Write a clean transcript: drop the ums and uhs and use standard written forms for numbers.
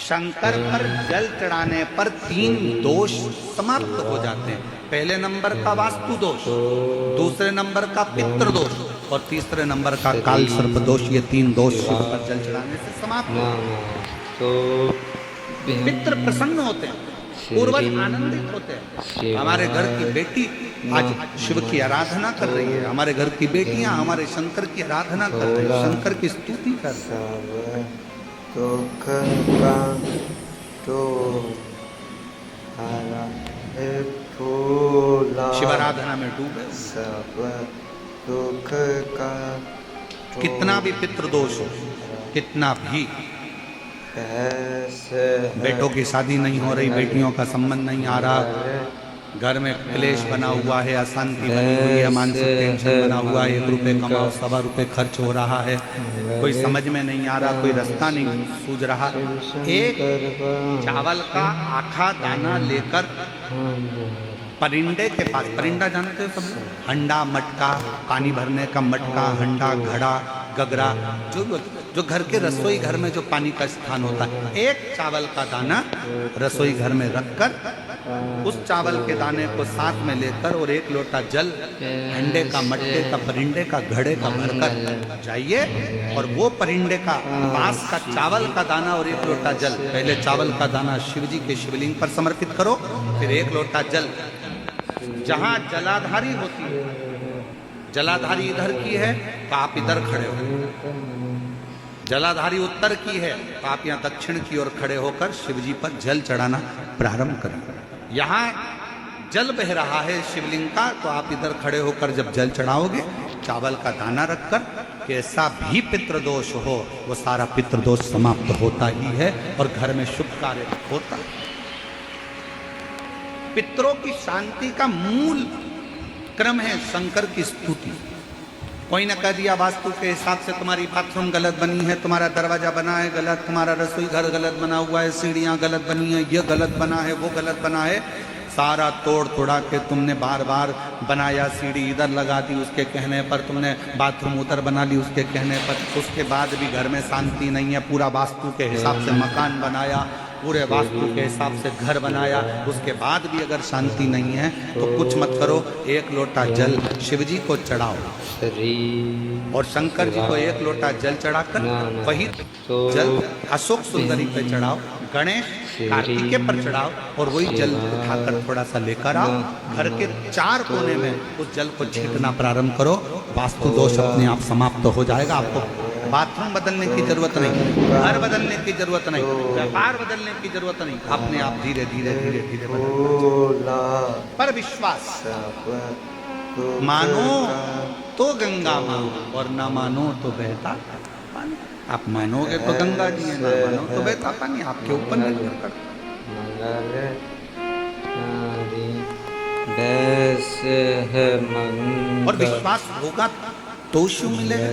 शंकर पर जल चढ़ाने पर 3 दोष समाप्त हो जाते हैं। पहले नंबर का वास्तु दोष, दूसरे नंबर का पितृ दोष और तीसरे नंबर का काल सर्प दोष। ये 3 दोष शिव पर जल चढ़ाने से समाप्त हो। पितृ प्रसन्न होते हैं, पूर्वज आनंदित होते हैं। हमारे घर की बेटी आज शिव की आराधना कर रही है, हमारे घर की बेटियां हमारे शंकर की आराधना कर रही है, शंकर की स्तुति कर रही है। शिव आराधना में डूबे। कितना भी पितृदोष हो, कितना भी, बेटों की शादी नहीं हो रही, बेटियों का संबंध नहीं आ रहा, घर में क्लेश बना हुआ है, अशांति बनी हुई है, मानसिक टेंशन बना हुआ है, 1 रुपये कमाओ 1.25 रुपये खर्च हो रहा है, कोई समझ में नहीं आ रहा, कोई रास्ता नहीं सूझ रहा, एक चावल का आखा दाना लेकर परिंदे के पास, परिंदा जानते हो सब, हंडा मटका, पानी भरने का मटका, हंडा घड़ा गगरा, जो घर के रसोई घर में जो पानी का स्थान होता है, एक चावल का दाना रसोई घर में रखकर उस चावल के दाने को साथ में लेकर और 1 लोटा जल हंडे का, मटके का, परिंदे का, घड़े का भरकर जाइए और वो परिंदे का पास का चावल का दाना और 1 लोटा जल, पहले चावल का दाना शिव जी के शिवलिंग पर समर्पित करो, फिर 1 लोटा जल, जहां जलाधारी होती है, जलाधारी इधर की है तो आप इधर खड़े हो, जलाधारी उत्तर की है तो आप यहाँ दक्षिण की ओर खड़े होकर शिव जी पर जल चढ़ाना प्रारंभ करें। यहाँ जल बह रहा है शिवलिंग का तो आप इधर खड़े होकर जब जल चढ़ाओगे, चावल का दाना रखकर, कैसा भी पितृदोष हो वो सारा पितृदोष समाप्त होता ही है और घर में शुभ कार्य होता है। पितरों की शांति का मूल क्रम है शंकर की स्तुति। कोई न कह दिया वास्तु के हिसाब से तुम्हारी बाथरूम गलत बनी है, तुम्हारा दरवाजा बना है गलत, तुम्हारा रसोई घर गलत बना हुआ है, सीढ़ियाँ गलत बनी है, ये गलत बना है, वो गलत बना है, सारा तोड़ तोड़ा के तुमने बार बार बनाया, सीढ़ी इधर लगा दी उसके कहने पर, तुमने बाथरूम उधर बना ली उसके कहने पर, उसके बाद भी घर में शांति नहीं है, पूरा वास्तु के हिसाब से मकान बनाया, पूरे वास्तु के हिसाब से घर बनाया, उसके बाद भी अगर शांति नहीं है तो कुछ मत करो, 1 लोटा जल शिव जी को चढ़ाओ और शंकर जी को 1 लोटा जल चढ़ाकर वही जल अशोक सुंदरी पे चढ़ाओ, गणेश कार्तिकेय पर चढ़ाओ और वही जल उठाकर थोड़ा सा लेकर आओ, घर के 4 कोने में उस जल को छींटना प्रारंभ करो, वास्तु दोष अपने आप समाप्त हो जाएगा। आपको बाथरूम बदलने की जरूरत नहीं, घर बदलने की जरूरत नहीं, व्यापार बदलने की जरूरत नहीं, अपने आप धीरे धीरे धीरे धीरे पर विश्वास, मानो तो गंगा माँ और ना मानो तो बहता पानी। आप मानोगे तो गंगा जी है, ना मानो तो बहता पानी, आपके ऊपर निर्भर करता। और विश्वास होगा तो शिव मिलेगा।